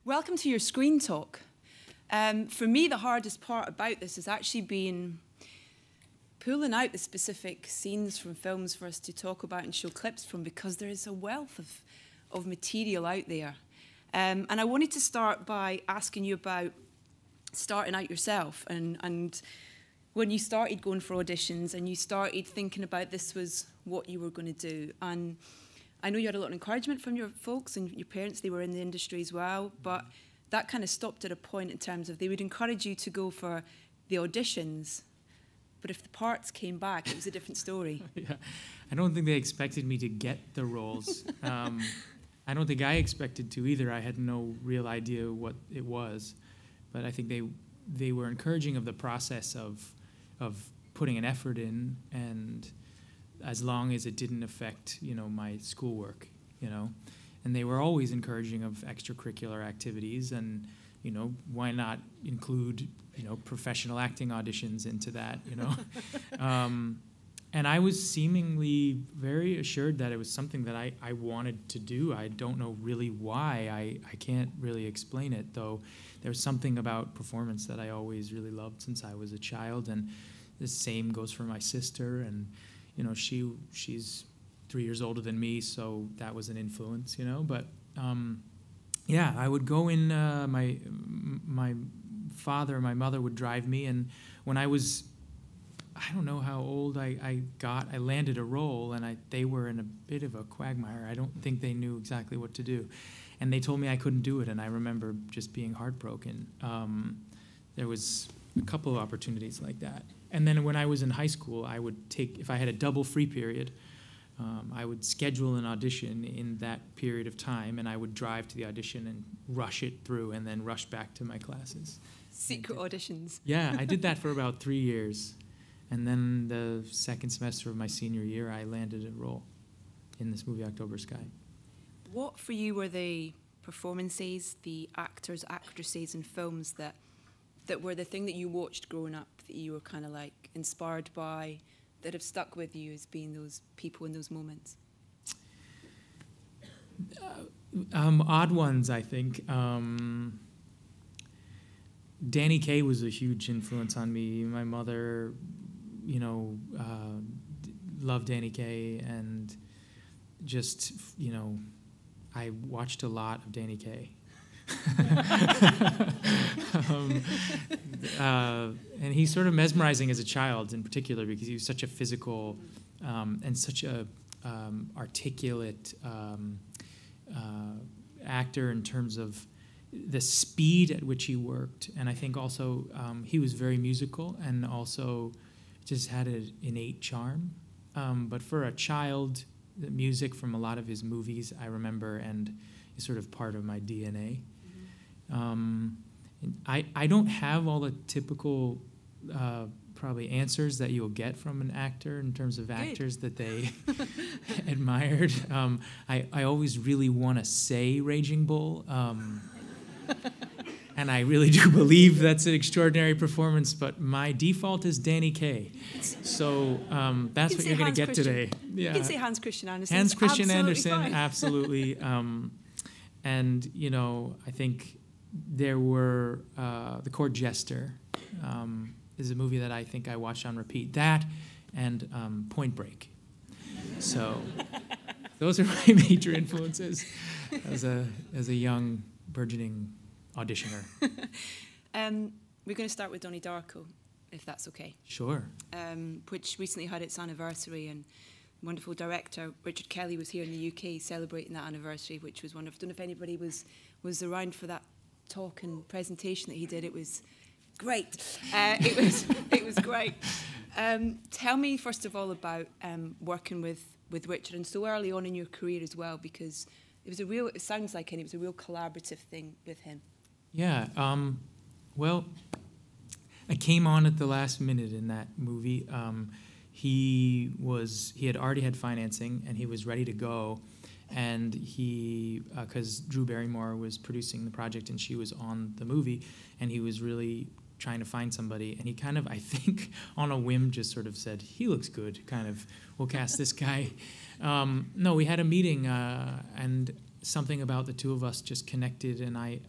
Welcome to your screen talk. For me, the hardest part about this has actually been pulling out the specific scenes from films for us to talk about and show clips from, because there is a wealth of material out there. And I wanted to start by asking you about starting out yourself and when you started going for auditions and you started thinking about this was what you were going to do. And I know you had a lot of encouragement from your folks and your parents, they were in the industry as well, but that kind of stopped at a point in terms of they would encourage you to go for the auditions, but if the parts came back, it was a different story. Yeah, I don't think they expected me to get the roles. I don't think I expected to either. I had no real idea what it was, but I think they were encouraging of the process of putting an effort in, and as long as it didn't affect, my schoolwork, And they were always encouraging of extracurricular activities, and, why not include, professional acting auditions into that, And I was seemingly very assured that it was something that I wanted to do. I don't know really why. I can't really explain it, though. There's something about performance that I always really loved since I was a child, and the same goes for my sister, and she's 3 years older than me, so that was an influence, But yeah, I would go in. My father, my mother would drive me, and when I was, I don't know how old I landed a role, and they were in a bit of a quagmire. I don't think they knew exactly what to do, and they told me I couldn't do it, and I remember just being heartbroken. There was a couple of opportunities like that. And then when I was in high school, I would if I had a double free period, I would schedule an audition in that period of time, and I would drive to the audition and rush it through and then rush back to my classes. Secret auditions. Yeah, I did that for about 3 years. And then the second semester of my senior year, I landed a role in this movie, October Sky. What for you were the performances, the actors, actresses in films that were the thing that you watched growing up, that you were kind of like inspired by, that have stuck with you as being those people in those moments? Odd ones, I think. Danny Kaye was a huge influence on me. My mother, loved Danny Kaye, and just, I watched a lot of Danny Kaye. And he's sort of mesmerizing as a child in particular, because he was such a physical and such a articulate actor in terms of the speed at which he worked. And I think also he was very musical and also just had an innate charm. But for a child, the music from a lot of his movies I remember, and is sort of part of my DNA. I don't have all the typical probably answers that you'll get from an actor in terms of actors that they admired. I always really want to say Raging Bull, and I really do believe that's an extraordinary performance, but my default is Danny Kaye. So that's what you're going to get today. Yeah. You can say Hans Christian Andersen. Hans Christian Andersen, fine. Absolutely. And, I think there were The Court Jester is a movie that I think I watched on repeat. That and Point Break. So those are my major influences as a young, burgeoning auditioner. We're going to start with Donnie Darko, if that's okay. Sure. Which recently had its anniversary, and wonderful director Richard Kelly was here in the UK celebrating that anniversary, which was wonderful. I don't know if anybody was around for that talk and presentation that he did. It was great. It was great. Tell me first of all about working with Richard, and so early on in your career as well, because it sounds like it was a real collaborative thing with him. Yeah. Well, I came on at the last minute in that movie. He had already had financing, and he was ready to go. And because Drew Barrymore was producing the project and she was on the movie, and he was really trying to find somebody, and he kind of, I think, on a whim just sort of said, he looks good, kind of, we'll cast this guy. No, we had a meeting, and something about the two of us just connected. And I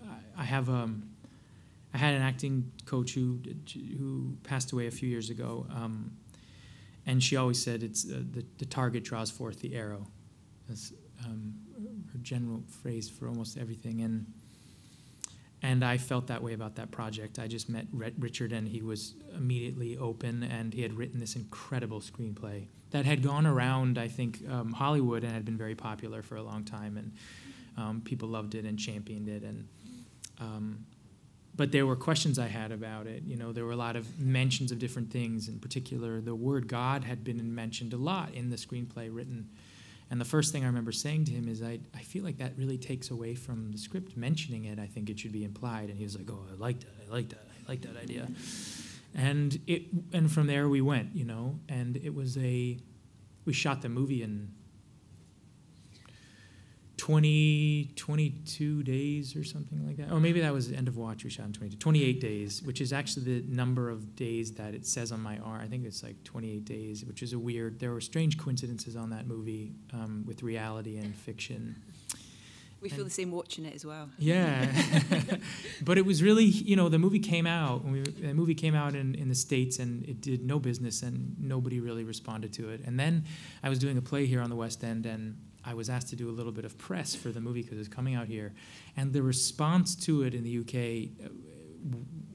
had an acting coach who passed away a few years ago, and she always said it's the target draws forth the arrow. That's her general phrase for almost everything. And I felt that way about that project. I just met Richard, and he was immediately open, and he had written this incredible screenplay that had gone around, I think, Hollywood and had been very popular for a long time, and people loved it and championed it. But there were questions I had about it. You know, there were a lot of mentions of different things. In particular, the word God had been mentioned a lot in the screenplay written. And the first thing I remember saying to him is, I feel like that really takes away from the script mentioning it. I think it should be implied. And he was like, oh, I like that idea. And from there we went, you know. And it was we shot the movie in 22 days or something like that. Or maybe that was the end of watch we shot in 28 days, which is actually the number of days that it says on my arm. I think it's like 28 days, which is there were strange coincidences on that movie with reality and fiction. We feel the same watching it as well. Yeah. But it was really, you know, the movie came out in the States, and it did no business, and nobody really responded to it. And then I was doing a play here on the West End, and I was asked to do a little bit of press for the movie because it's coming out here. And the response to it in the UK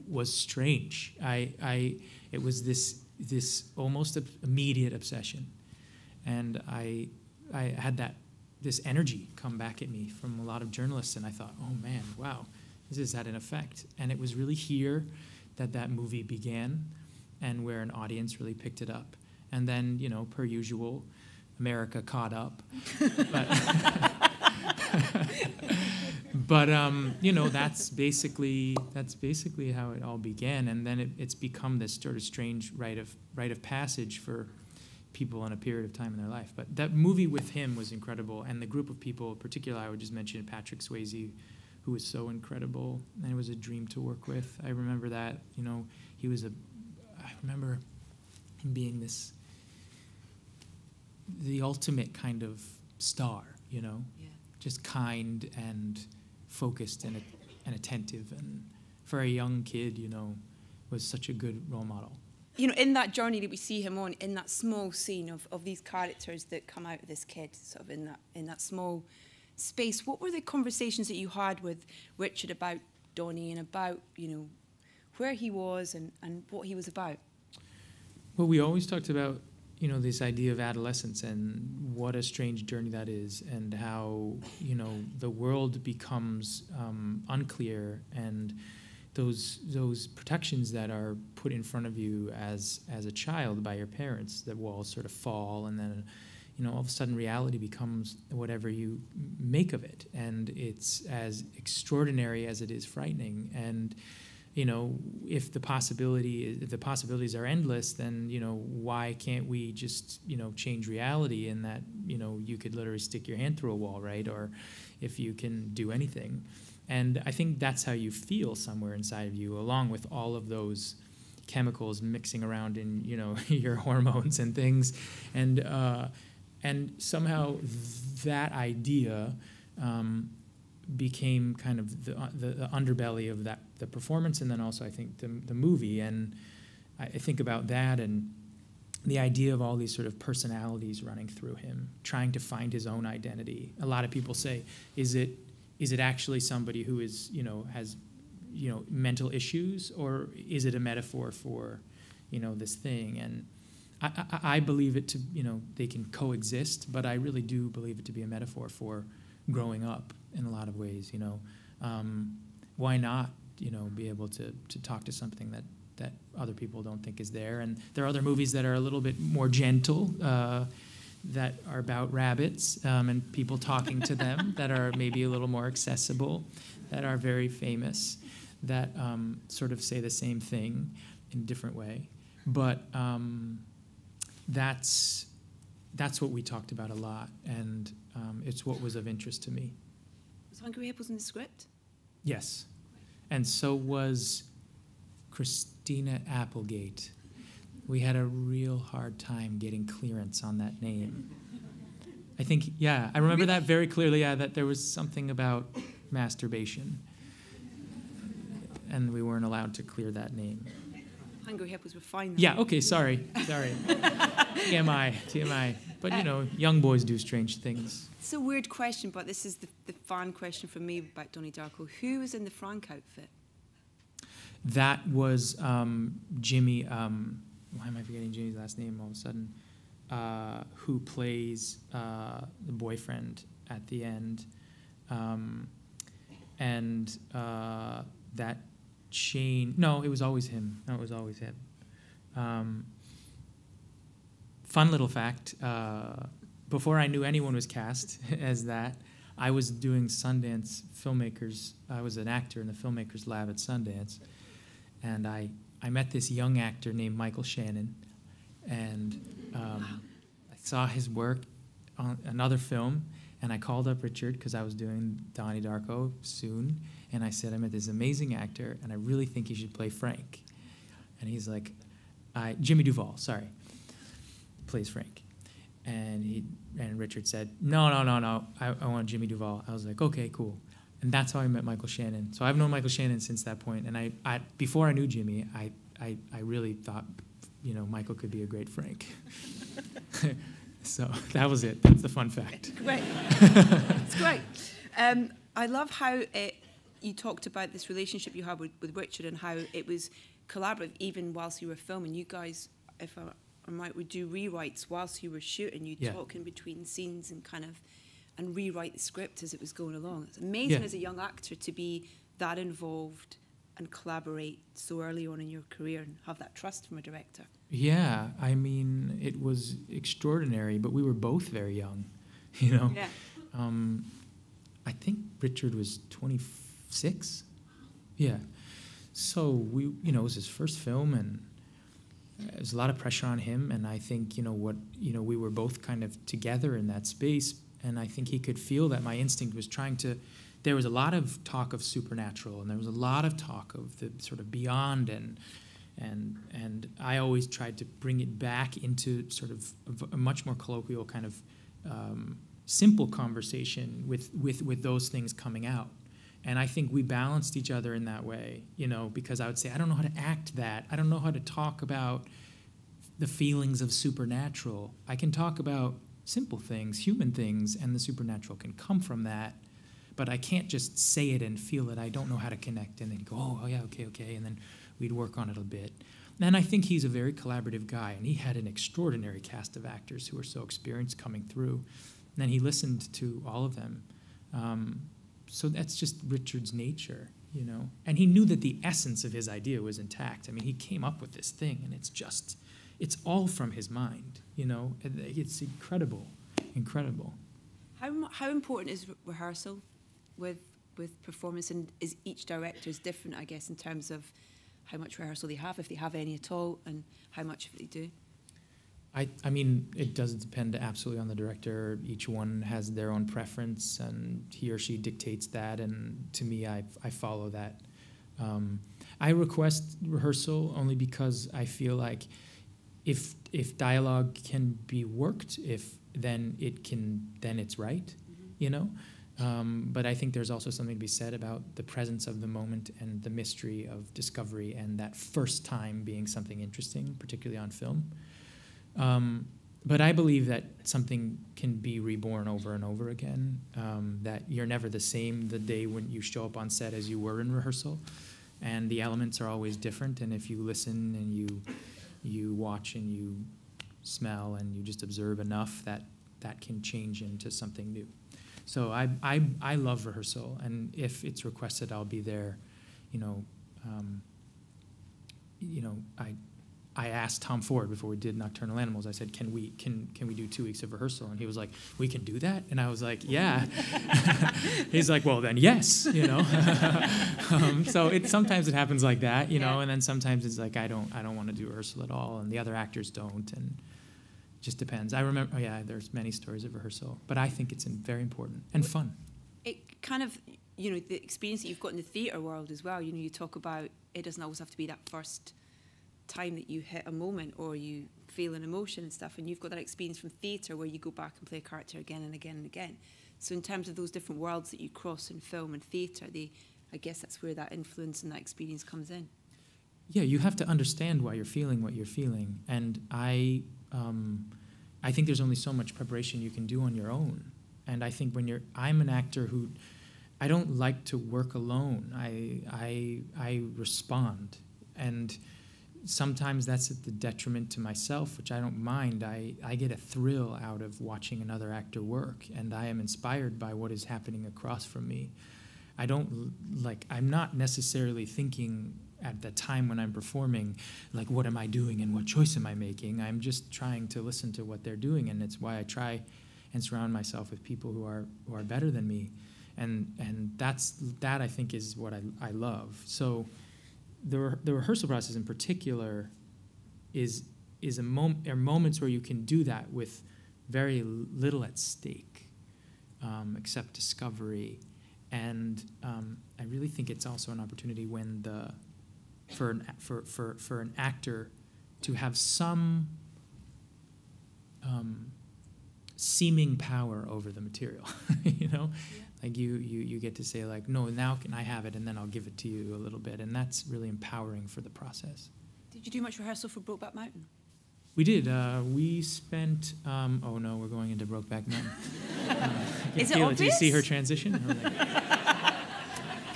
was strange. It was this almost immediate obsession. And I had this energy come back at me from a lot of journalists, and I thought, oh man, wow, this has had an effect. And it was really here that movie began, and where an audience really picked it up. And then, you know, per usual, America caught up. But you know, that's basically how it all began. And then it's become this sort of strange rite of passage for people in a period of time in their life. But that movie with him was incredible, and the group of people, particularly I would just mention Patrick Swayze, who was so incredible, and it was a dream to work with. I remember that, you know, I remember him being the ultimate kind of star, you know, just kind and focused and attentive, and for a young kid, you know, was such a good role model. You know, in that journey that we see him on, in that small scene of these characters that come out of this kid, sort of in that small space, what were the conversations that you had with Richard about Donnie and about, you know, where he was and what he was about? Well, we always talked about, you know, this idea of adolescence and what a strange journey that is, and how, you know, the world becomes unclear, and those protections that are put in front of you as a child by your parents, the walls sort of fall, and then, you know, all of a sudden reality becomes whatever you make of it, and it's as extraordinary as it is frightening. And you know, if the possibilities are endless, then, you know, why can't we just, you know, change reality in that, you know, you could literally stick your hand through a wall, right? Or if you can do anything. And I think that's how you feel somewhere inside of you, along with all of those chemicals mixing around in, you know, your hormones and things. And somehow that idea became kind of the underbelly of the performance, and then also I think the movie. And I think about that and the idea of all these sort of personalities running through him, trying to find his own identity. A lot of people say, is it actually somebody who is, you know, has, you know, mental issues, or is it a metaphor for, you know, this thing? And I believe it to, you know, they can coexist, but I really do believe it to be a metaphor for growing up in a lot of ways, you know. Why not, you know, be able to talk to something that other people don't think is there? And there are other movies that are a little bit more gentle, that are about rabbits and people talking to them, that are maybe a little more accessible, that are very famous, that sort of say the same thing in a different way. But that's what we talked about a lot, and it's what was of interest to me. Was Hungry Hippos in the script? Yes. And so was Christina Applegate. We had a real hard time getting clearance on that name. I think, yeah, I remember that very clearly, yeah, that there was something about masturbation. And we weren't allowed to clear that name. Hungry Hippos were fine. Yeah, okay, sorry. TMI. But, you know, young boys do strange things. It's a weird question, but this is the fan question for me about Donnie Darko. Who was in the Frank outfit? That was Jimmy, why am I forgetting Jimmy's last name all of a sudden? Who plays the boyfriend at the end. That chain, no, it was always him. Fun little fact, before I knew anyone was cast as that, I was doing Sundance Filmmakers. I was an actor in the Filmmakers Lab at Sundance, and I met this young actor named Michael Shannon, and I saw his work on another film, and I called up Richard because I was doing Donnie Darko soon, and I said, I met this amazing actor, and I really think he should play Frank. And he's like, Jimmy Duvall, sorry, plays Frank. And Richard said, no, I want Jimmy Duvall. I was like, okay, cool. And that's how I met Michael Shannon. So I've known Michael Shannon since that point. And I before I knew Jimmy, I really thought, you know, Michael could be a great Frank. So that was it. That's the fun fact. Great. It's great. I love how you talked about this relationship you had with Richard and how it was collaborative even whilst you were filming. You guys, if I might, would do rewrites whilst you were shooting. You'd talk in between scenes and rewrite the script as it was going along. It's amazing as a young actor to be that involved and collaborate so early on in your career and have that trust from a director. Yeah, I mean, it was extraordinary, but we were both very young, you know. Yeah. I think Richard was 26. Yeah. So it was his first film, and there was a lot of pressure on him, and I think, we were both kind of together in that space, and I think he could feel that my instinct was there was a lot of talk of supernatural, and there was a lot of talk of the sort of beyond, and I always tried to bring it back into sort of a much more colloquial kind of simple conversation with those things coming out. And I think we balanced each other in that way, because I would say, I don't know how to act that. I don't know how to talk about the feelings of supernatural. I can talk about simple things, human things, and the supernatural can come from that. But I can't just say it and feel it. I don't know how to connect and then go, oh yeah, okay. And then we'd work on it a bit. And I think he's a very collaborative guy, and he had an extraordinary cast of actors who were so experienced coming through. And then he listened to all of them. So that's just Richard's nature, And he knew that the essence of his idea was intact. I mean, he came up with this thing, and it's all from his mind, It's incredible. How important is rehearsal with performance, and is each director is different, I guess, in terms of how much rehearsal they have, if they have any at all, and how much if they do? I mean, it does depend absolutely on the director. Each one has their own preference, and he or she dictates that, and to me, I follow that. I request rehearsal only because I feel like if dialogue can be worked, then it's right, But I think there's also something to be said about the presence of the moment and the mystery of discovery, and that first time being something interesting, particularly on film. But I believe that something can be reborn over and over again, that you're never the same the day when you show up on set as you were in rehearsal, and the elements are always different, and if you listen and you watch and you smell and you just observe enough, that can change into something new. So I love rehearsal, and if it's requested, I'll be there. I asked Tom Ford before we did Nocturnal Animals. I said, "Can we do 2 weeks of rehearsal?" And he was like, "We can do that." And I was like, "Yeah." He's like, "Well, then yes." So sometimes it happens like that, and then sometimes it's like I don't want to do rehearsal at all, and the other actors don't, and it just depends. I remember, there's many stories of rehearsal, but I think it's very important and fun. It kind of, the experience that you've got in the theatre world as well. You talk about it doesn't always have to be that first time that you hit a moment or you feel an emotion and stuff, and you've got that experience from theatre where you go back and play a character again and again and again. So in terms of those different worlds that you cross in film and theatre, I guess that's where that influence and that experience comes in. Yeah, you have to understand why you're feeling what you're feeling, and I think there's only so much preparation you can do on your own. And I think I'm an actor who, I don't like to work alone. I respond, and sometimes that's at the detriment to myself, which I don't mind. I get a thrill out of watching another actor work, and I am inspired by what is happening across from me. I'm not necessarily thinking at the time when I'm performing, like, what am I doing and what choice am I making? I'm just trying to listen to what they're doing, and it's why I try and surround myself with people who are better than me. And that I think is what I love. So the rehearsal process in particular are moments where you can do that with very little at stake, except discovery. And I really think it's also an opportunity when for an actor to have some seeming power over the material, you know? Yeah. Like you get to say, like, no, now can I have it, and then I'll give it to you a little bit, and that's really empowering for the process. Did you do much rehearsal for Brokeback Mountain? We did. We spent, oh no, we're going into Brokeback Mountain. Is it obvious? Do you see her transition?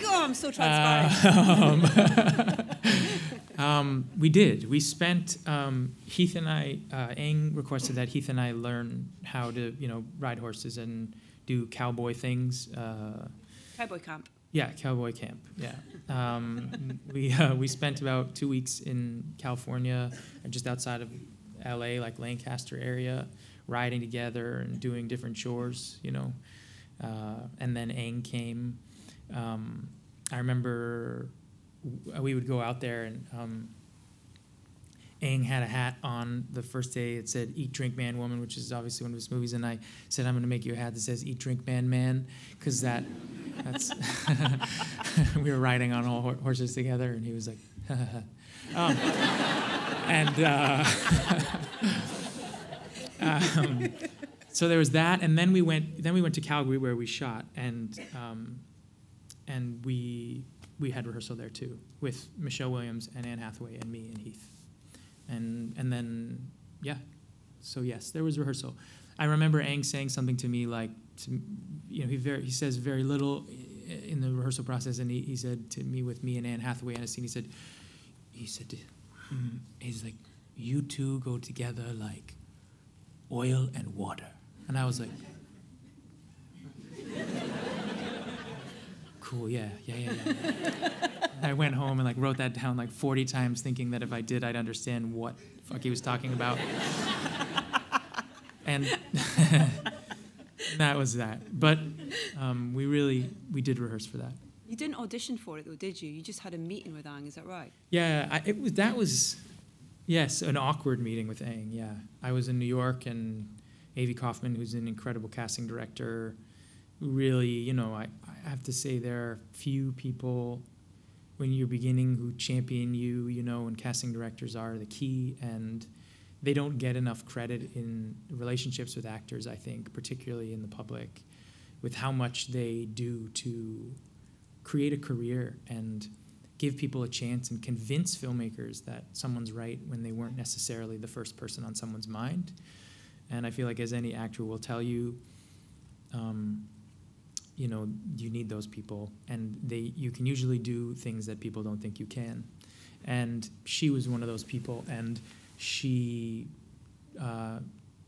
God, I'm so transparent. We did. We spent, Heath and I, Aang requested that Heath and I learn how to, ride horses and do cowboy things. Cowboy camp. Yeah, cowboy camp, yeah. We spent about 2 weeks in California, just outside of LA, like Lancaster area, riding together and doing different chores, and then Aang came. I remember we would go out there, and Aang had a hat on the first day. It said "Eat, Drink, Man, Woman," which is obviously one of his movies. And I said, "I'm going to make you a hat that says "Eat, Drink, Man, Man," because that's we were riding on all horses together, and he was like, so there was that, and then we went to Calgary where we shot, and we had rehearsal there too with Michelle Williams and Anne Hathaway and me and Heath, and then so yes, there was rehearsal. I remember Aang saying something to me like, he says very little in the rehearsal process, and he said to me, with me and Anne Hathaway in a scene, he's like, you two go together like oil and water. And I was like, cool, yeah. I went home and wrote that down 40 times, thinking that if I did, I'd understand what the fuck he was talking about. And that was that. But we did rehearse for that. You didn't audition for it though, did you? You just had a meeting with Aang, is that right? Yeah, that was an awkward meeting with Aang, yeah. I was in New York, and Avi Kaufman, who's an incredible casting director, really, I have to say there are few people when you're beginning who champion you, and casting directors are the key, and they don't get enough credit in relationships with actors, I think, particularly in the public, with how much they do to create a career and give people a chance and convince filmmakers that someone's right when they weren't necessarily the first person on someone's mind. And I feel like, as any actor will tell you, you need those people, and you can usually do things that people don't think you can. And she was one of those people, and she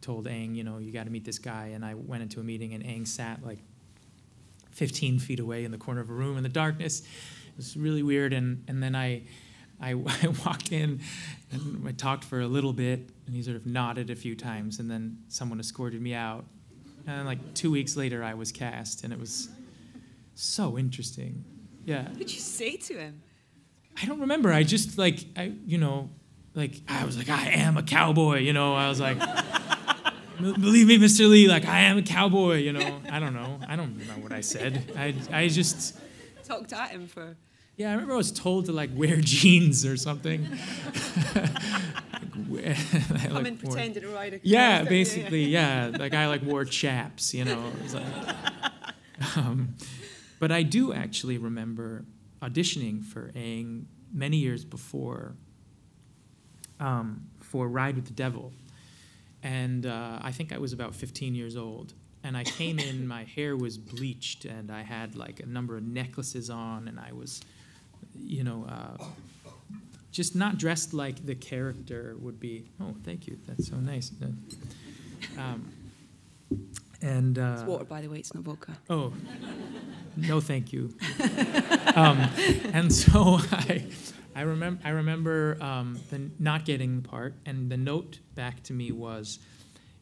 told Aang, you got to meet this guy. And I went into a meeting, and Aang sat 15 feet away in the corner of a room in the darkness. It was really weird. And then I walked in, and I talked for a little bit, and he sort of nodded a few times, and then someone escorted me out. And then 2 weeks later, I was cast, and it was so interesting. Yeah. What did you say to him? I don't remember. I just I was like, I am a cowboy, I was like, believe me, Mr. Lee, I am a cowboy, I don't know. I don't know what I said. I just talked at him for Yeah, I remember I was told to like wear jeans or something. Come and pretend to ride a car. Yeah, basically, yeah. Like I like wore chaps, you know. It was like, but I do actually remember auditioning for Aang many years before for Ride with the Devil. And I think I was about 15 years old. And I came in, my hair was bleached, and I had like a number of necklaces on, and I was, you know, just not dressed like the character would be. Oh, thank you. That's so nice. It's water, by the way. It's not vodka. Oh, no, thank you. And so I remember the not getting the part, and the note back to me was,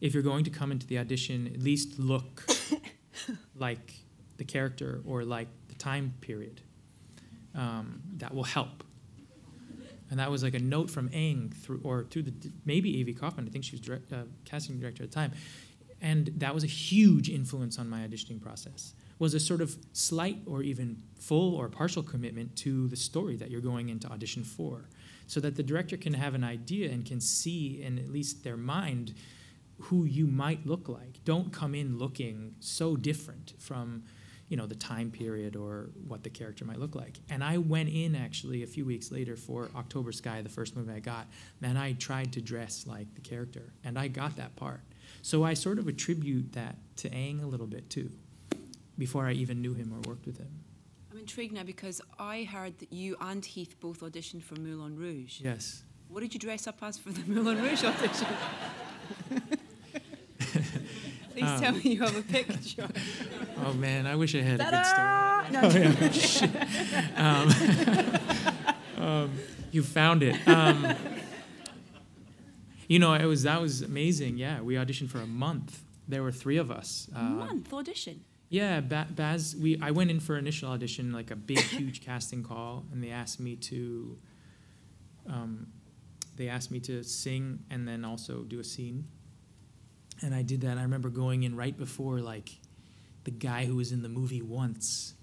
if you're going to come into the audition, at least look like the character or like the time period. That will help. And that was like a note from Aang through maybe A.V. Kaufman. I think she was casting director at the time. And that was a huge influence on my auditioning process. Was a sort of slight or even full or partial commitment to the story that you're going into audition for, so that the director can have an idea and can see in at least their mind who you might look like. Don't come in looking so different from, you know, the time period or what the character might look like. And I went in actually a few weeks later for October Sky, the first movie I got, and I tried to dress like the character, and I got that part. So I sort of attribute that to Aang a little bit too, before I even knew him or worked with him. I'm intrigued now because I heard that you and Heath both auditioned for Moulin Rouge. Yes. What did you dress up as for the Moulin Rouge audition? Please tell me you have a picture. Oh man, I wish I had Ta-da! a good story. No, yeah. You found it. You know, that was amazing. Yeah, we auditioned for a month. There were 3 of us. A month audition? Yeah, Baz. I went in for initial audition, like a big, huge casting call, and they asked me to sing and then also do a scene. And I did that. And I remember going in right before, like, the guy who was in the movie Once.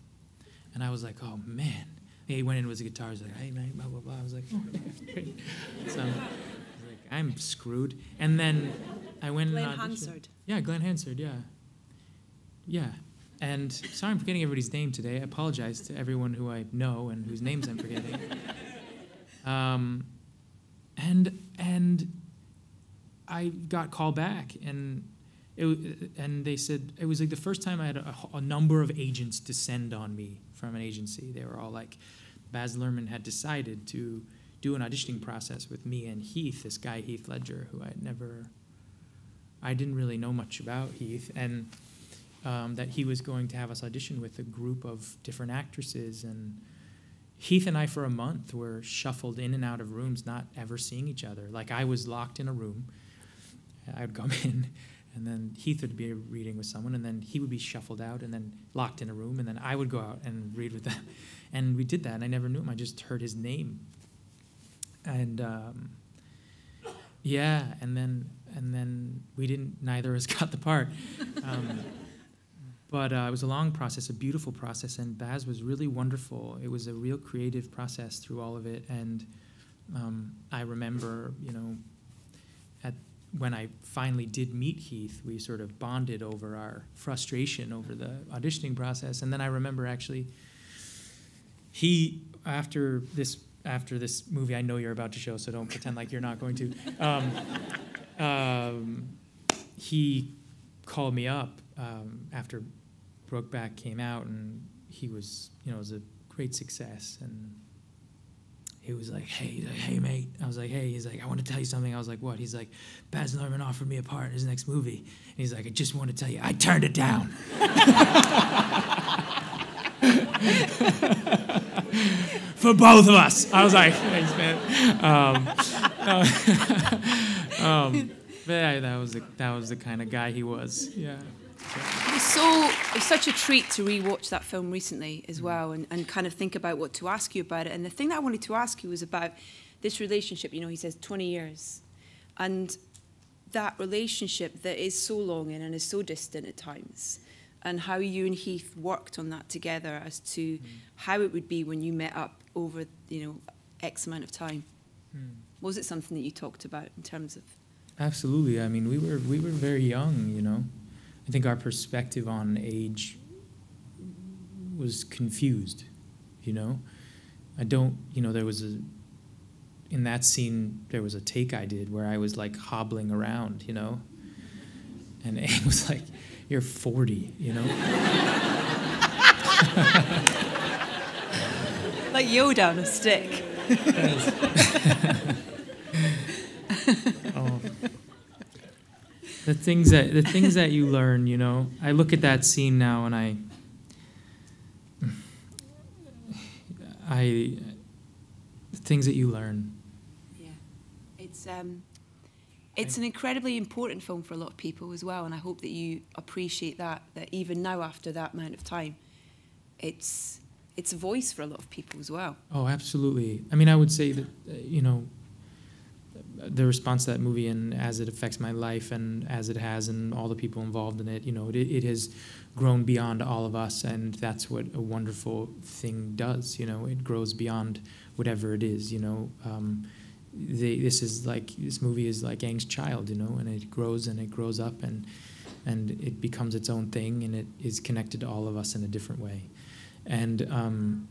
And I was like, oh, man. He went in with his guitar. He was like, hey, man, blah, blah, blah. I was like, oh, great. So I was like, I'm screwed. And then I went in Glenn Hansard. Yeah, Glenn Hansard, yeah. Yeah. And sorry I'm forgetting everybody's name today. I apologize to everyone who I know and whose names I'm forgetting. And I got called back, and they said it was like the first time I had a number of agents descend on me from an agency. They were all like, Baz Luhrmann had decided to do an auditioning process with me and Heath, this guy Heath Ledger, who I didn't really know much about Heath, and that he was going to have us audition with a group of different actresses. And Heath and I, for a month, were shuffled in and out of rooms, not ever seeing each other. Like, I was locked in a room. I would come in, and then Heath would be reading with someone, and then he would be shuffled out and then locked in a room, and then I would go out and read with them. And we did that, and I never knew him. I just heard his name. And, yeah, and then we didn't, neither of us got the part. But it was a long process, a beautiful process, and Baz was really wonderful. It was a real creative process through all of it, and I remember, you know, when I finally did meet Heath, we sort of bonded over our frustration over the auditioning process, and then I remember actually after this movie, I know you're about to show, so don't pretend like you're not going to. He called me up after Brokeback came out, and he was, you know, it was a great success, and he was like, hey, mate. I was like, hey. He's like, I want to tell you something. I was like, what? He's like, Baz Luhrmann offered me a part in his next movie. And he's like, I just want to tell you, I turned it down. For both of us. I was like, thanks, man. But yeah, that was the kind of guy he was. Yeah. It was such a treat to rewatch that film recently as well, and kind of think about what to ask you about it. And the thing that I wanted to ask you was about this relationship. You know, he says 20 years. And that relationship that is so long and is so distant at times. and how you and Heath worked on that together as to how it would be when you met up over, you know, X amount of time. Was it something that you talked about in terms of? Absolutely. I mean, we were very young, you know. I think our perspective on age was confused, you know. There was in that scene, there was a take I did where I was like hobbling around, you know. And it was like, you're 40, you know. Like Yoda on a stick. Oh. The things that you learn, you know. I look at that scene now and the things that you learn. Yeah, it's an incredibly important film for a lot of people as well, and I hope that you appreciate that even now after that amount of time, it's a voice for a lot of people as well. Oh, absolutely. I mean, I would say that, you know, the response to that movie and as it affects my life and as it has and all the people involved in it, you know, it has grown beyond all of us, and that's what a wonderful thing does, you know. It grows beyond whatever it is, you know. This movie is like Aang's child, you know, and it grows up and it becomes its own thing, and it is connected to all of us in a different way. And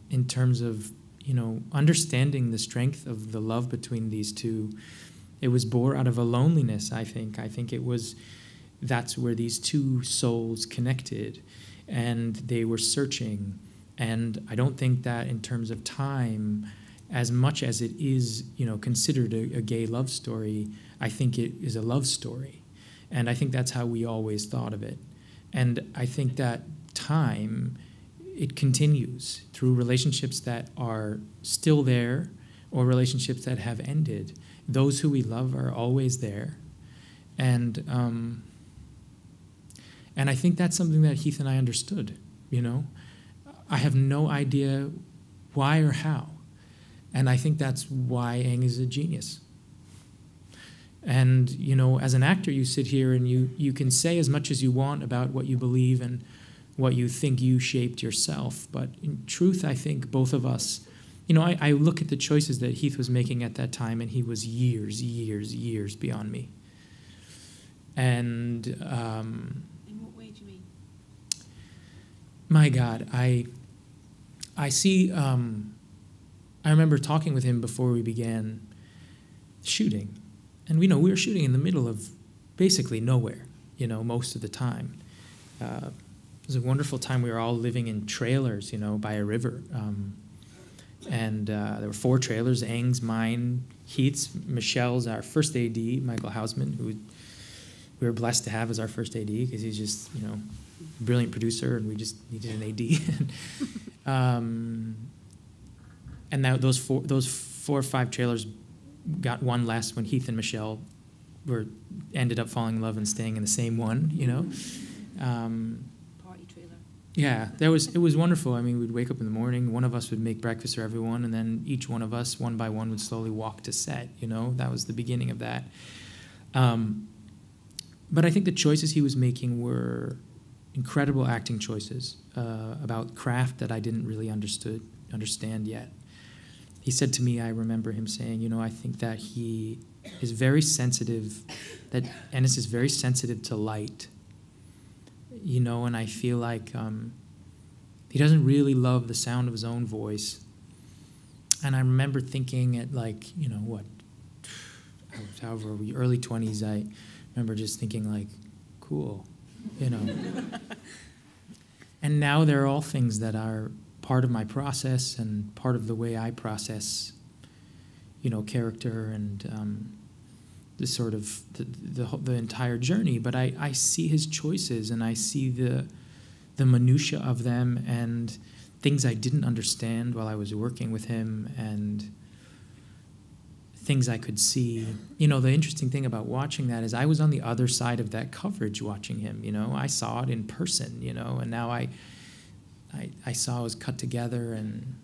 in terms of, you know, understanding the strength of the love between these two, it was born out of a loneliness, I think. I think that's where these two souls connected, and they were searching. And I don't think that in terms of time, as much as it is, you know, considered a gay love story, I think it is a love story. And I think that's how we always thought of it. And I think that time, it continues through relationships that are still there or relationships that have ended. Those who we love are always there. And I think that's something that Heath and I understood, you know. I have no idea why or how. And I think that's why Aang is a genius. And, you know, as an actor, you sit here and you can say as much as you want about what you believe and what you think you shaped yourself. But in truth, I think both of us, you know, I look at the choices that Heath was making at that time, and he was years beyond me. And in what way do you mean? My God, I see. I remember talking with him before we began shooting, and we were shooting in the middle of basically nowhere, you know, most of the time. It was a wonderful time. We were all living in trailers, you know, by a river. And there were 4 trailers: Aang's, mine, Heath's, Michelle's, our first AD, Michael Hausman, who we were blessed to have as our first AD because he's just, you know, a brilliant producer, and we just needed an AD. And now those 4 or 5 trailers got one less when Heath and Michelle ended up falling in love and staying in the same one, you know. Party trailer. Yeah, it was wonderful. I mean, we'd wake up in the morning, one of us would make breakfast for everyone, and then each one of us, one by one, would slowly walk to set, you know. That was the beginning of that. But I think the choices he was making were incredible acting choices about craft that I didn't really understand yet. He said to me, I remember him saying, you know, I think that he is very sensitive, that Ennis is very sensitive to light, you know, and I feel like he doesn't really love the sound of his own voice. And I remember thinking at, like, you know, what, however, early 20s, I remember just thinking, like, cool, you know. And now they're all things that are part of my process and part of the way I process, you know, character and the sort of the entire journey. But I see his choices, and I see the minutia of them and things I didn't understand while I was working with him, and things I could see. You know, the interesting thing about watching that is I was on the other side of that coverage watching him, you know. I saw it in person, you know, and now I saw it was cut together, and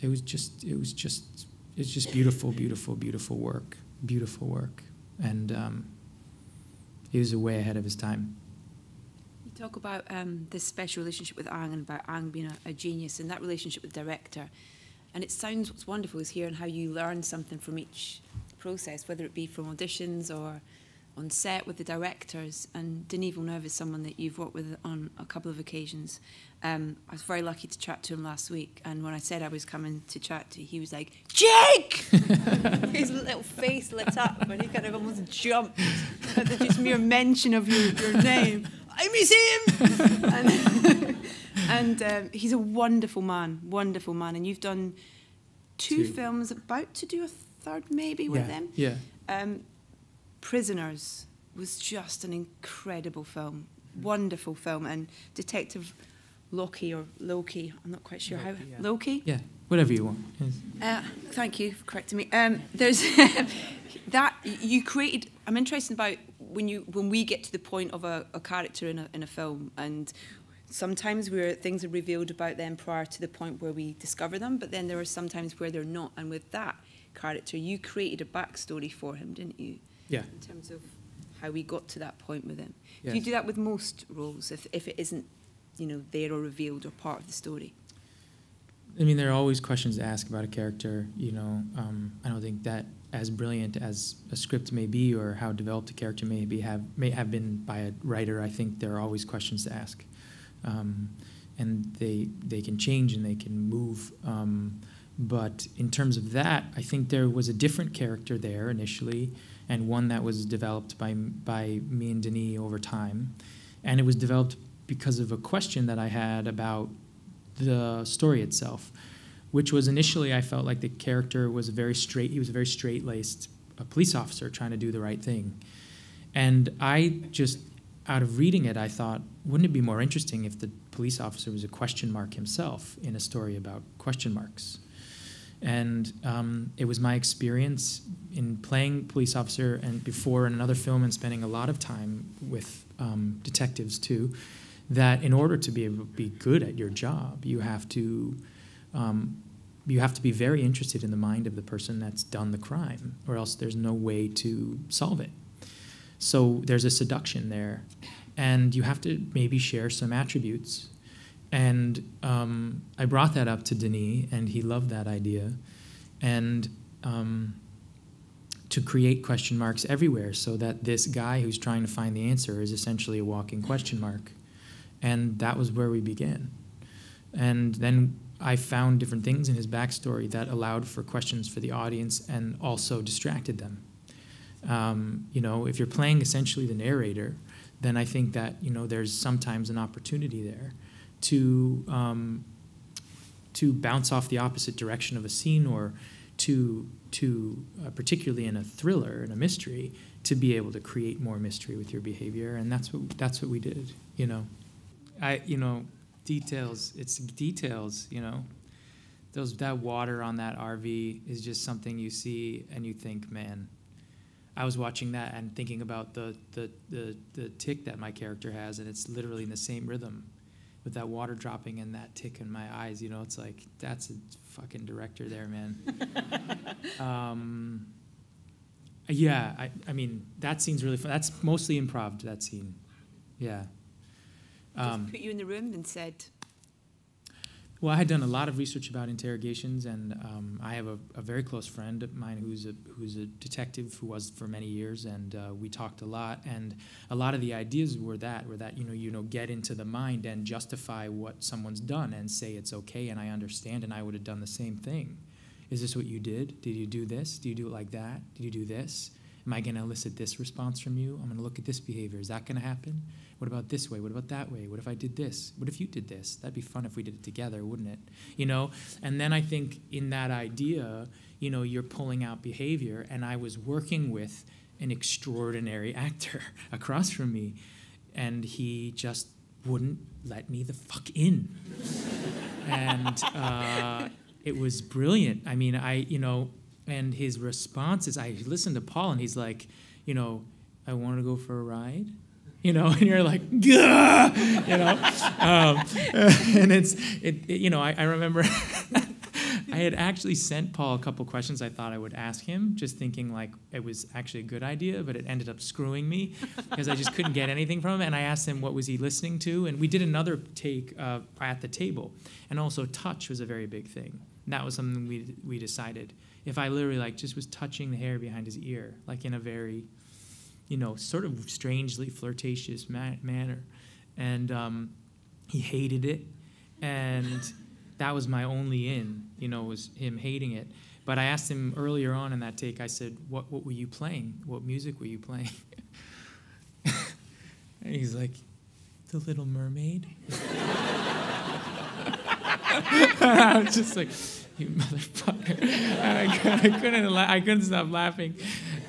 it was just beautiful work. And he was way ahead of his time. You Talk about this special relationship with Ang and about Ang being a genius and that relationship with the director. And it sounds, what's wonderful is hearing how you learn something from each process, whether it be from auditions or on set with the directors. And Denis Villeneuve is someone that you've worked with on a couple of occasions. I was very lucky to chat to him last week, and when I said I was coming to chat to him, he was like, Jake! His little face lit up, and he kind of almost jumped at the just mere mention of your name. I miss him! and he's a wonderful man, and you've done two films, about to do a third maybe with him. Yeah. Prisoners was just an incredible film, wonderful film, and Detective Loki or Loki, I'm not quite sure how. Yeah. Loki? Yeah, whatever you want. Yes. Thank you for correcting me. There's that you created. I'm interested about when we get to the point of a character in a film, and sometimes things are revealed about them prior to the point where we discover them, but then there are some times where they're not. And with that character, you created a backstory for him, didn't you? Yeah. In terms of how we got to that point with him. Yes. Do you do that with most roles, if it isn't, there or revealed or part of the story? I mean, there are always questions to ask about a character. I don't think that as brilliant as a script may be or how developed a character may have been by a writer. I think there are always questions to ask, and they can change and they can move. But in terms of that, I think there was a different character there initially, and one that was developed by me and Denis over time, and it was developed because of a question that I had about the story itself, which was initially I felt like the character was he was a very straight-laced police officer trying to do the right thing. And I just, out of reading it, I thought, wouldn't it be more interesting if the police officer was a question mark himself in a story about question marks? And it was my experience in playing police officer and before in another film and spending a lot of time with detectives too, that in order to be able to be good at your job, you have to be very interested in the mind of the person that's done the crime, or else there's no way to solve it. So there's a seduction there, and you have to maybe share some attributes. And I brought that up to Denis, and he loved that idea, and to create question marks everywhere so that this guy who's trying to find the answer is essentially a walking question mark. And that was where we began. And then I found different things in his backstory that allowed for questions for the audience and also distracted them. If you're playing essentially the narrator, then I think that, there's sometimes an opportunity there to bounce off the opposite direction of a scene, or to particularly in a thriller, in a mystery, to be able to create more mystery with your behavior. And that's what we did, details, it's details, that water on that RV is just something you see and you think, man. I was watching that and thinking about the tick that my character has, and it's literally in the same rhythm with that water dropping and that tick in my eyes. It's like, that's a fucking director there, man. I mean, that scene's really fun. That's mostly improv, that scene. Yeah. Just put you in the room and said... Well, I had done a lot of research about interrogations, and I have a very close friend of mine who's a detective who was for many years, and we talked a lot. And a lot of the ideas were that get into the mind and justify what someone's done and say it's okay, and I understand, and I would have done the same thing. Is this what you did? Did you do this? Do you do it like that? Did you do this? Am I going to elicit this response from you? I'm going to look at this behavior. Is that going to happen? What about this way? What about that way? What if I did this? What if you did this? That'd be fun if we did it together, wouldn't it? And then I think in that idea, you're pulling out behavior, and I was working with an extraordinary actor across from me, and he just wouldn't let me the fuck in. And it was brilliant. I mean, and his response is, I listened to Paul, and he's like, I want to go for a ride. And you're like, gah! And I remember I had actually sent Paul a couple questions I thought I would ask him, just thinking like it was actually a good idea, but it ended up screwing me because I just couldn't get anything from him. And I asked him what was he listening to, and we did another take at the table. And also touch was a very big thing. And that was something we decided. If I literally like just was touching the hair behind his ear, like in a very, you know, sort of strangely flirtatious manner. And he hated it. And that was my only in, you know, was him hating it. But I asked him earlier on in that take, I said, what were you playing? What music were you playing? And he's like, The Little Mermaid. I was just like, you motherfucker. And I couldn't stop laughing.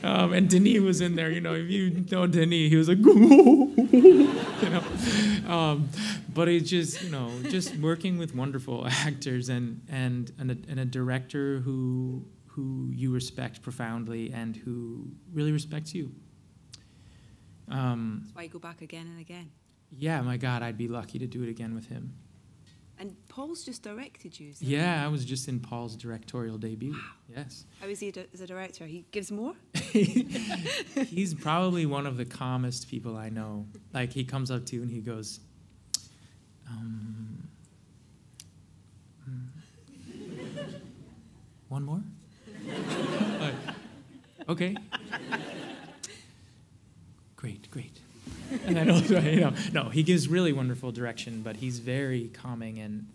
And Denis was in there, you know, if you know Denis, he was like, you know. But it's just, you know, just working with wonderful actors and a director who you respect profoundly and who really respects you. That's why you go back again and again. Yeah, my God, I'd be lucky to do it again with him. And Paul's just directed you. Yeah, I was just in Paul's directorial debut. Wow. Yes. How is he as a director? He gives more? He's probably one of the calmest people I know. Like, he comes up to you and he goes, one more? Okay. Great. And I know, you know, no, he gives really wonderful direction, but he's very calming. And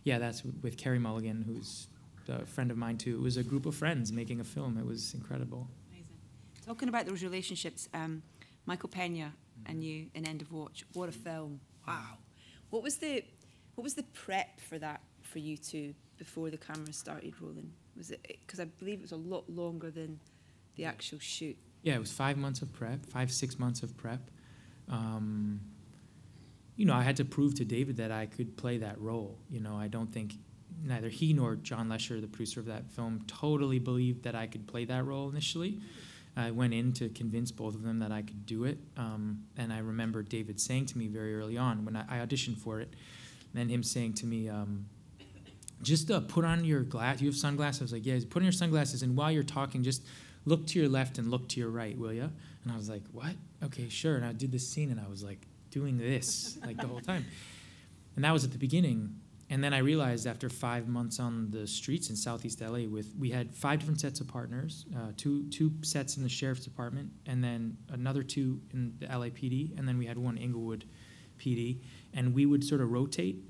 yeah, that's with Carey Mulligan, who's a friend of mine too. It was a group of friends making a film. It was incredible. Amazing. Talking about those relationships, Michael Pena and you in End of Watch. What a film! Wow. What was the prep for that for you two before the camera started rolling? Was it because I believe it was a lot longer than the actual shoot? Yeah, it was 5 months of prep, 6 months of prep. You know, I had to prove to David that I could play that role. You know, I don't think neither he nor John Lesher, the producer of that film, totally believed that I could play that role initially. I went in to convince both of them that I could do it. And I remember David saying to me very early on when I auditioned for it, and him saying to me, just put on your glass. You have sunglasses? I was like, yeah, put on your sunglasses, and while you're talking, just look to your left and look to your right, will ya? And I was like, what? Okay, sure. And I did this scene, and I was like doing this like the whole time. And that was at the beginning. And then I realized after 5 months on the streets in Southeast LA, we had 5 different sets of partners, two sets in the sheriff's department, and then another 2 in the LAPD, and then we had 1 Inglewood PD, and we would sort of rotate.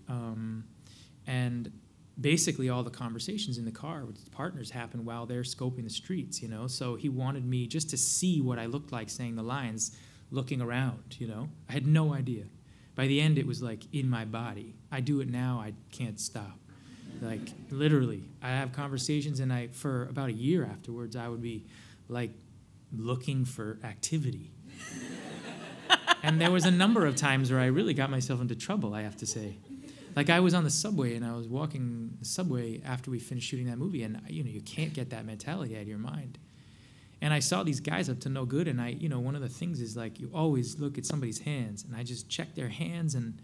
And basically all the conversations in the car with the partners happen while they're scoping the streets, you know. So he wanted me just to see what I looked like saying the lines, looking around, you know. I had no idea. By the end, it was like in my body. I do it now, I can't stop. Like, literally, I have conversations, and for about a year afterwards, I would be like looking for activity. And there was a number of times where I really got myself into trouble, I have to say. Like, I was on the subway, and I was walking the subway after we finished shooting that movie, and, you know, you can't get that mentality out of your mind. And I saw these guys up to no good, and you know, one of the things is, like, you always look at somebody's hands, and I just checked their hands, and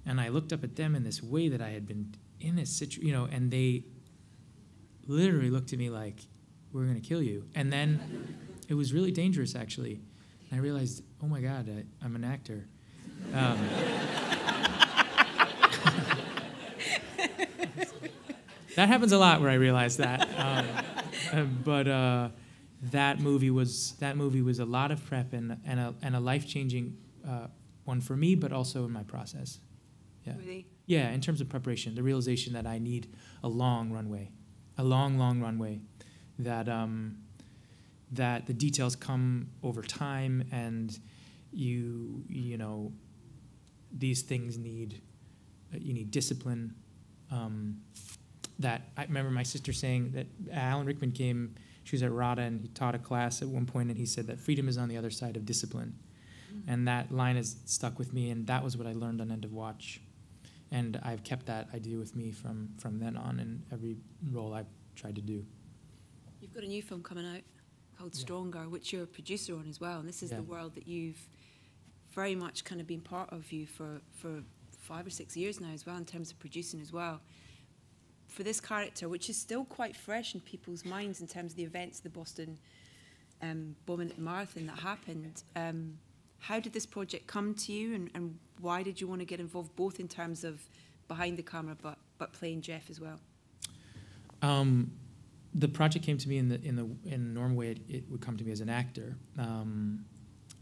I looked up at them in this way that I had been in this situation, you know, and they literally looked at me like, we're going to kill you. And then it was really dangerous, actually. And I realized, oh, my God, I'm an actor. That happens a lot where I realize that. But that movie was a lot of prep and a life-changing one for me, but also in my process. Yeah. Really? Yeah, in terms of preparation, the realization that I need a long runway, a long runway, that that the details come over time, and you know, these things need discipline. That I remember my sister saying that Alan Rickman came. She was at RADA, and he taught a class at one point, and he said that freedom is on the other side of discipline. And that line has stuck with me, and that was what I learned on End of Watch. And I've kept that idea with me from then on in every role I've tried to do. You've got a new film coming out called Stronger, which you're a producer on as well, and this is the world that you've very much kind of been part of you for 5 or 6 years now as well, in terms of producing as well. for this character, which is still quite fresh in people's minds in terms of the events of the Boston Bauman Marathon that happened. How did this project come to you, and why did you want to get involved, both in terms of behind the camera, but playing Jeff as well? The project came to me in a normal way it would come to me as an actor.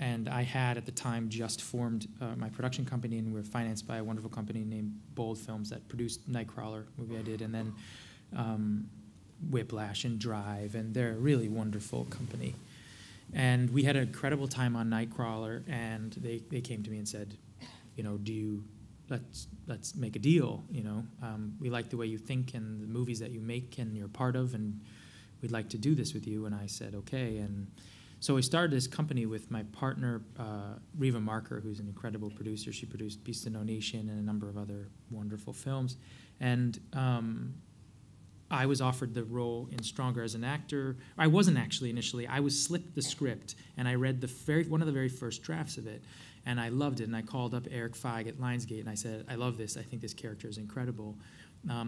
And I had, at the time, just formed my production company, and we were financed by a wonderful company named Bold Films that produced Nightcrawler, movie I did, and then Whiplash and Drive, and they're a really wonderful company. And we had an incredible time on Nightcrawler, and they came to me and said, you know, let's make a deal, you know. We like the way you think and the movies that you make and you're part of, and we'd like to do this with you. And I said, okay. And so we started this company with my partner, Reva Marker, who's an incredible producer. She produced Beast of No Nation and a number of other wonderful films. And I was offered the role in Stronger as an actor. I wasn't actually initially. I was slipped the script, and I read one of the very first drafts of it, and I loved it. And I called up Eric Feig at Lionsgate, and I said, I love this. I think this character is incredible.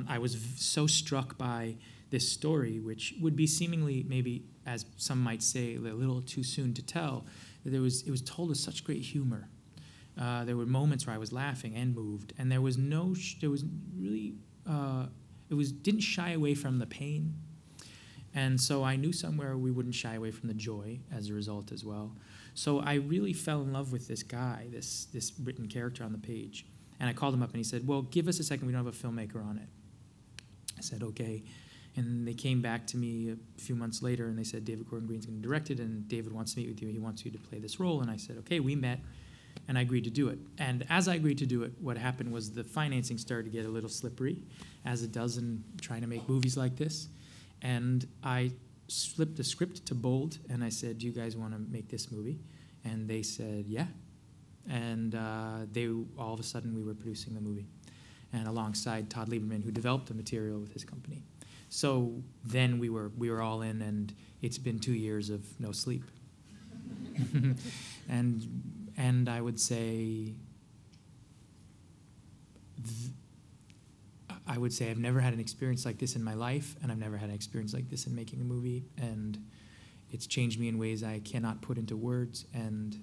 I was so struck by this story, which would be seemingly, maybe, as some might say, a little too soon to tell. That it was told with such great humor. There were moments where I was laughing and moved, and there was really. Didn't shy away from the pain. And so I knew somewhere we wouldn't shy away from the joy as a result as well. So I really fell in love with this guy, this written character on the page. And I called him up and he said, well, give us a second, we don't have a filmmaker on it. I said, okay. And they came back to me a few months later and they said, David Gordon Green's going to direct it and David wants to meet with you. He wants you to play this role. And I said, okay, we met. And I agreed to do it. And as I agreed to do it, what happened was the financing started to get a little slippery, as it does in trying to make movies like this. And I flipped the script to Bold, and I said, do you guys want to make this movie? And they said, yeah. And all of a sudden, we were producing the movie, and alongside Todd Lieberman, who developed the material with his company. So then we were all in, and it's been 2 years of no sleep. And I would say, I've never had an experience like this in my life, and I've never had an experience like this in making a movie, and it's changed me in ways I cannot put into words, and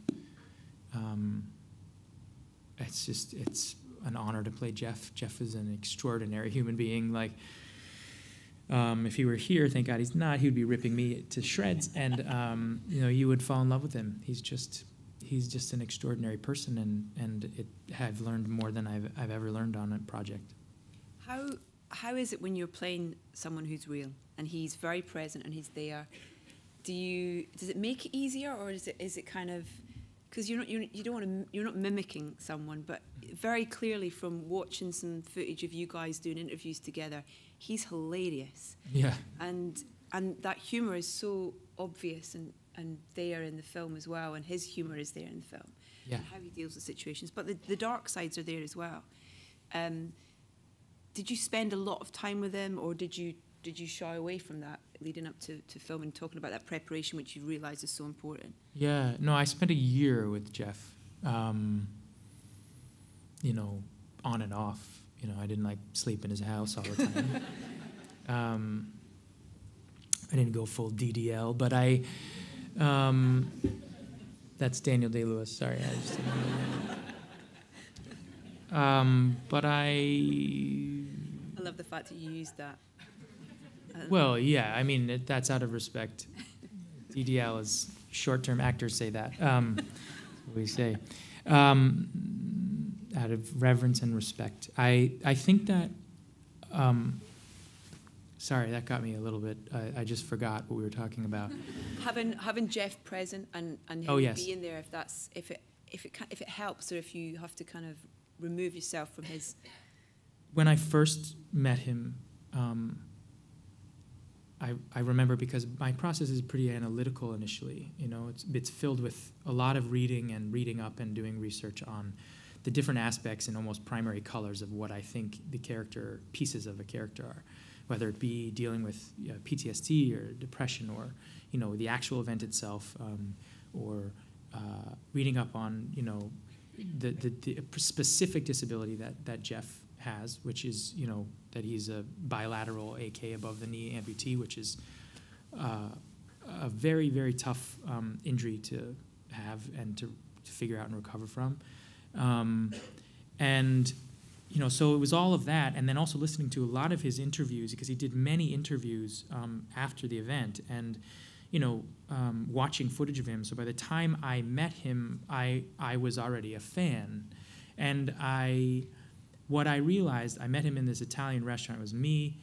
it's an honor to play Jeff. Jeff is an extraordinary human being. Like, if he were here, thank God he's not, he would be ripping me to shreds, and you would fall in love with him. He's just an extraordinary person, and I've learned more than I've ever learned on a project. How is it when you're playing someone who's real and he's very present and he's there? Does it make it easier, or is it kind of, because you're not mimicking someone, but very clearly from watching some footage of you guys doing interviews together, he's hilarious. Yeah. And that humor is so obvious and there in the film as well, and his humor is there in the film. Yeah. And how he deals with situations, but the dark sides are there as well. Did you spend a lot of time with him, or did you shy away from that leading up to film and talking about that preparation, which you realize is so important? Yeah, no, I spent a year with Jeff, on and off. I didn't sleep in his house all the time. I didn't go full DDL, but that's Daniel Day-Lewis. Sorry, I just didn't know. But I love the fact that you used that. Well, yeah, I mean, that's out of respect. DDL is short-term, actors say that. What we say. Out of reverence and respect. I think that, sorry, that got me a little bit, I just forgot what we were talking about. Having Jeff present and him being there, if it helps, or if you have to kind of remove yourself from his. When I first met him, I remember, because my process is pretty analytical initially. It's filled with a lot of reading up and doing research on the different aspects and almost primary colors of what I think the pieces of a character are, whether it be dealing with PTSD or depression, or the actual event itself, or reading up on the specific disability that Jeff has, which is, you know, that he's a bilateral AK above the knee amputee, which is a very, very tough injury to have and to figure out and recover from. And, you know, so it was all of that, and then also listening to a lot of his interviews, because he did many interviews after the event, and, you know, watching footage of him. So by the time I met him, I was already a fan. And what I realized, I met him in this Italian restaurant. It was me,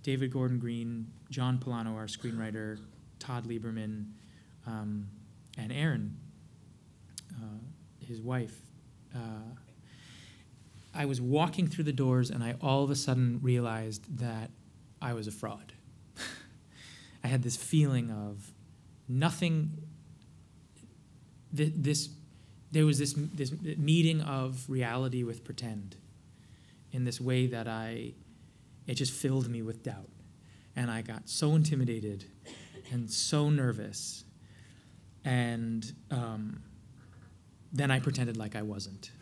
David Gordon Green, John Polano, our screenwriter, Todd Lieberman, and Erin, his wife. I was walking through the doors, and I all of a sudden realized that I was a fraud. I had this feeling of nothing. There was this meeting of reality with pretend, in this way that it just filled me with doubt, and I got so intimidated and so nervous, and then I pretended like I wasn't.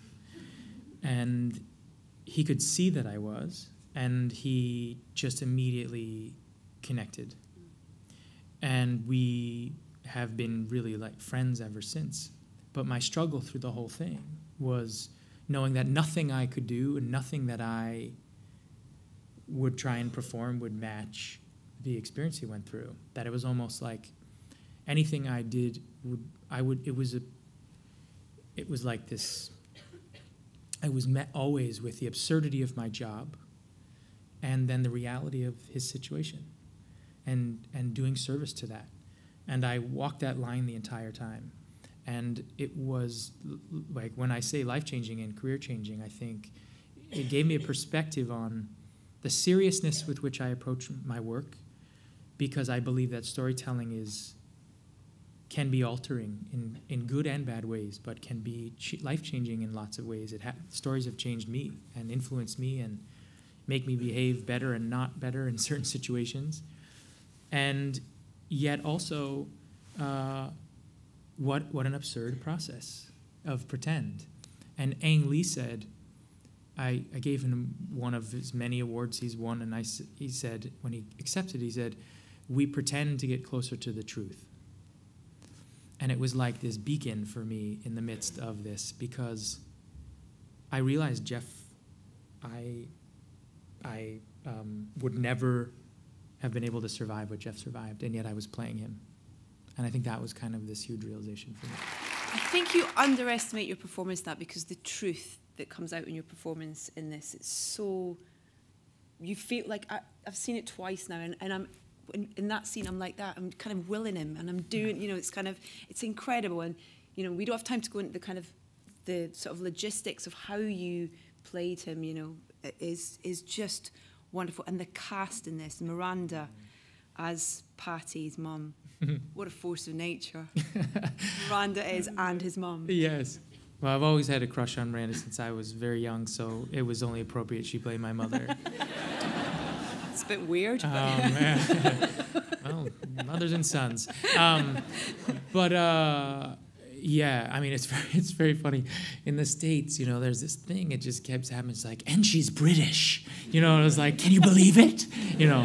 And he could see that I was, and he just immediately connected. And we have been really like friends ever since. But my struggle through the whole thing was knowing that nothing I could do and nothing that I would try and perform would match the experience he went through. That it was almost like anything I did it was like this. I was met always with the absurdity of my job, and then the reality of his situation, and doing service to that. And I walked that line the entire time. And it was, like, when I say life-changing and career-changing, I think it gave me a perspective on the seriousness with which I approach my work, because I believe that storytelling can be altering in good and bad ways, but can be life-changing in lots of ways. Stories have changed me and influenced me and make me behave better and not better in certain situations. And yet also, what an absurd process of pretend. And Ang Lee said, I gave him one of his many awards he's won, and he said, when he accepted, he said, "We pretend to get closer to the truth." And it was like this beacon for me in the midst of this, because I realized Jeff, I would never have been able to survive what Jeff survived, and yet I was playing him. And I think that was kind of this huge realization for me. I think you underestimate your performance in that, because the truth that comes out in your performance in this, it's so, you feel like, I've seen it twice now, and I'm, in that scene, I'm like that. I'm kind of willing him, and I'm doing, you know, it's incredible. And, you know, we don't have time to go into the sort of logistics of how you played him, you know, is just wonderful. And the cast in this, Miranda as Patty's mum, what a force of nature. Miranda is, and his mum. Yes. Well, I've always had a crush on Miranda since I was very young, so it was only appropriate she played my mother. It's a bit weird. Well, mothers and sons. Yeah, I mean, it's very funny. In the States, you know, there's this thing, it just keeps happening. It's like, and she's British. You know, and it was like, can you believe it? You know,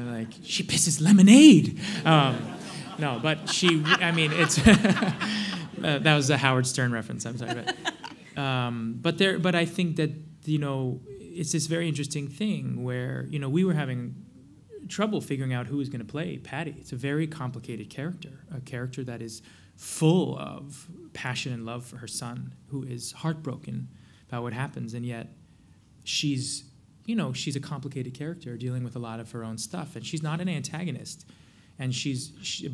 like, she pisses lemonade. No, but I mean, it's, that was a Howard Stern reference, I'm sorry. But I think that, you know, it's this very interesting thing where, you know, we were having trouble figuring out who was going to play Patty. It's a very complicated character, a character that is full of passion and love for her son, who is heartbroken about what happens, and yet she's a complicated character dealing with a lot of her own stuff, and she's not an antagonist. And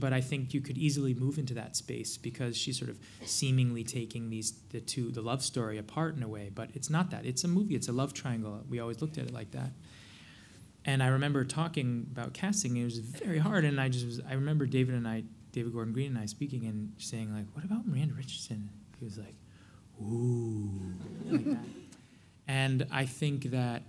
but I think you could easily move into that space, because she's sort of seemingly taking the love story apart in a way, but it's not that. It's a movie. It's a love triangle. We always looked at it like that. And I remember talking about casting, and it was very hard. And I remember David Gordon Green and I speaking and saying, like, what about Miranda Richardson? He was like, ooh, like that. And I think that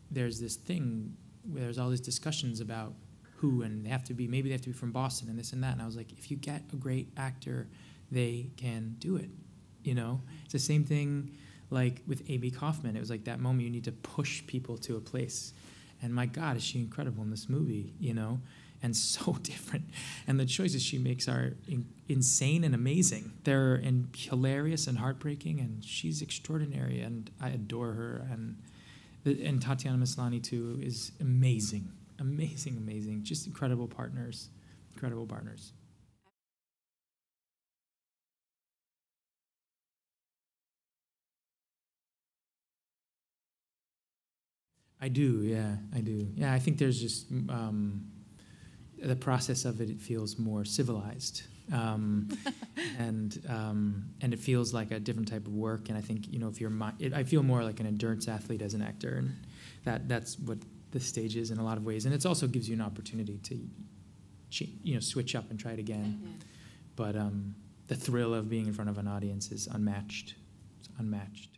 there's this thing where there's all these discussions about who, and maybe they have to be from Boston and this and that. And I was like, if you get a great actor, they can do it. You know, it's the same thing like with Amy Kaufman, it was like that moment you need to push people to a place. And my God, is she incredible in this movie, you know? And so different. And the choices she makes are insane and amazing. They're hilarious and heartbreaking, and she's extraordinary, and I adore her. And Tatiana Maslany, too, is amazing. Amazing, amazing. Just incredible partners. Incredible partners. I do, yeah, I do. Yeah, I think there's just the process of it. It feels more civilized, and it feels like a different type of work. And I think, you know, if you're, I feel more like an endurance athlete as an actor, and that's what the stage is in a lot of ways. And it also gives you an opportunity to, you know, switch up and try it again. Yeah. But the thrill of being in front of an audience is unmatched. It's unmatched.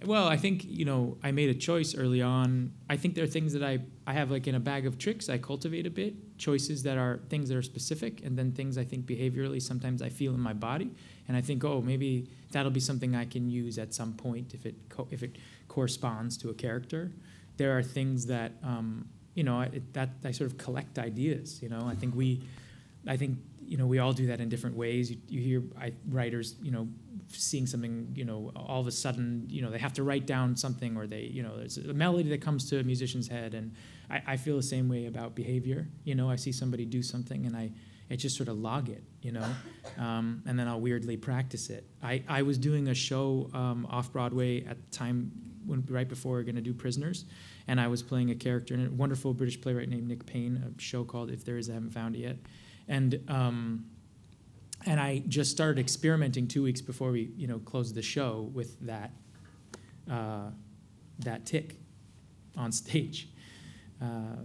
Well, I think, you know, I made a choice early on. I think there are things that I have like in a bag of tricks I cultivate a bit, choices that are things that are specific, and then things I think behaviorally sometimes I feel in my body. And I think, oh, maybe that'll be something I can use at some point if it corresponds to a character. There are things that, you know, that I sort of collect ideas, you know. I think, you know, we all do that in different ways. You hear writers, you know, seeing something, you know, all of a sudden, you know, they have to write down something, or they, you know, there's a melody that comes to a musician's head. And I feel the same way about behavior. You know, I see somebody do something and I just sort of log it, you know, and then I'll weirdly practice it. I was doing a show off Broadway at the time, right before we were going to do Prisoners, and I was playing a character in a wonderful British playwright named Nick Payne, a show called If There Is, I Haven't Found It Yet. And I just started experimenting 2 weeks before we, you know, closed the show with that tick on stage.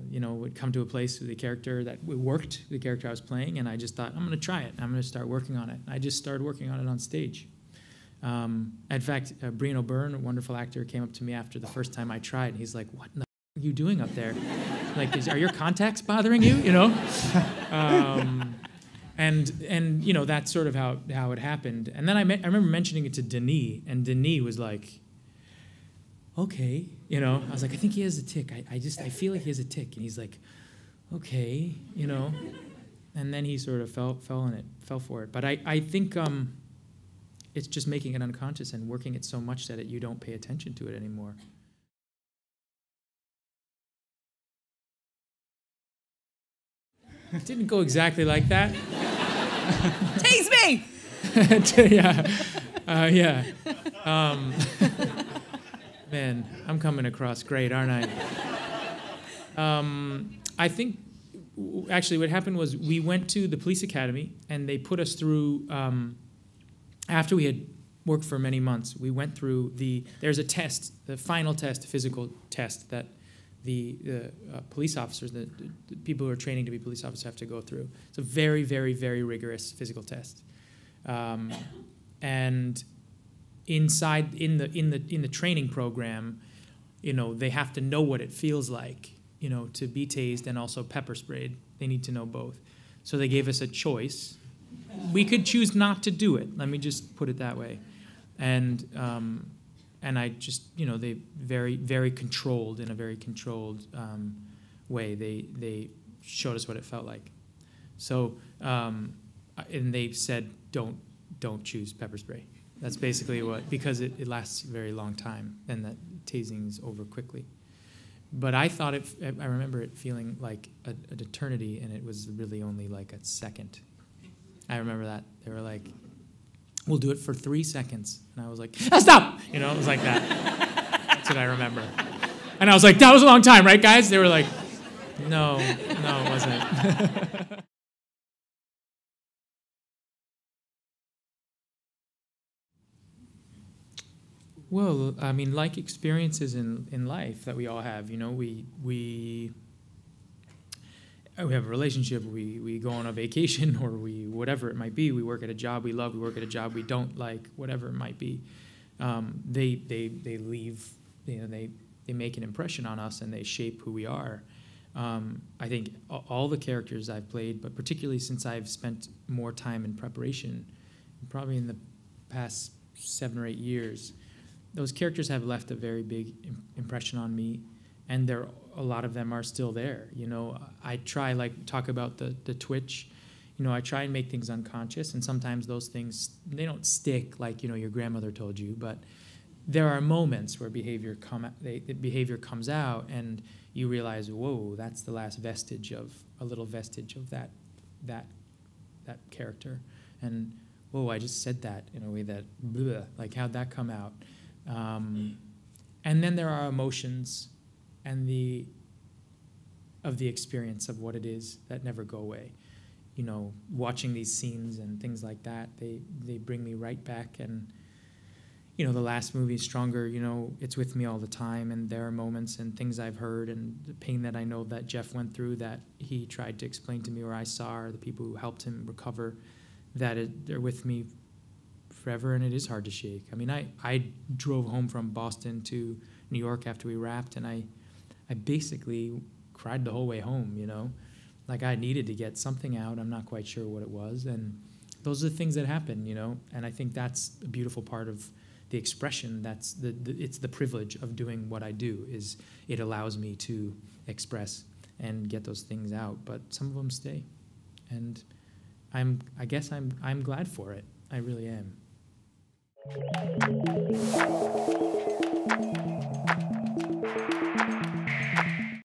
You know, would come to a place with the character that worked, the character I was playing, and I just thought, I'm going to try it. I'm going to start working on it. I just started working on it on stage. In fact, Brian O'Byrne, a wonderful actor, came up to me after the first time I tried, and he's like, "What in the f are you doing up there? Like, are your contacts bothering you?" You know. And you know, that's sort of how it happened. And then I remember mentioning it to Denis, and Denis was like, "Okay," you know. I was like, "I think he has a tick. I feel like he has a tick." And he's like, "Okay," you know. And then he sort of fell for it. But I think it's just making it unconscious and working it so much that you don't pay attention to it anymore. It didn't go exactly like that. Tease me! Yeah. Man, I'm coming across great, aren't I? I think, actually, what happened was we went to the police academy, and they put us through, after we had worked for many months, we went through there's a test, the final test, physical test that the police officers, the people who are training to be police officers have to go through. It's a very, very, very rigorous physical test. And inside, in the training program, you know, they have to know what it feels like, you know, to be tased and also pepper sprayed. They need to know both. So they gave us a choice. We could choose not to do it. Let me just put it that way. And I just, you know, they very, very controlled, in a very controlled way. They showed us what it felt like. So, and they said, don't choose pepper spray. That's basically because it lasts a very long time, and that tasing is over quickly. But I thought I remember it feeling like an eternity, and it was really only like a second. I remember that. They were like, "We'll do it for 3 seconds." And I was like, "Stop!" You know, it was like that. That's what I remember. And I was like, "That was a long time, right, guys?" They were like, no, it wasn't. Well, I mean, like experiences in life that we all have, you know, we have a relationship, we go on a vacation, or whatever it might be, we work at a job we love, we work at a job we don't like, whatever it might be. They leave, you know, they make an impression on us, and they shape who we are. I think all the characters I've played, but particularly since I've spent more time in preparation, probably in the past 7 or 8 years, those characters have left a very big impression on me, and a lot of them are still there. You know, I try, like, talk about the twitch. You know, I try and make things unconscious, and sometimes those things, they don't stick like, you know, your grandmother told you, but there are moments where behavior comes out, and you realize, whoa, that's the last vestige of a little vestige of that character, and whoa, I just said that in a way that, bleh, like, how'd that come out? And then there are emotions and the experience of what it is that never go away. You know, watching these scenes and things like that, they bring me right back. And, you know, the last movie, Stronger, you know, it's with me all the time, and there are moments and things I've heard and the pain that I know that Jeff went through that he tried to explain to me, or I saw, or the people who helped him recover, that they're with me forever, and it is hard to shake. I mean, I drove home from Boston to New York after we wrapped, and I basically cried the whole way home, you know. Like, I needed to get something out. I'm not quite sure what it was, and those are the things that happen, you know. And I think that's a beautiful part of the expression. That's it's the privilege of doing what I do, is it allows me to express and get those things out. But some of them stay, and I guess I'm glad for it. I really am.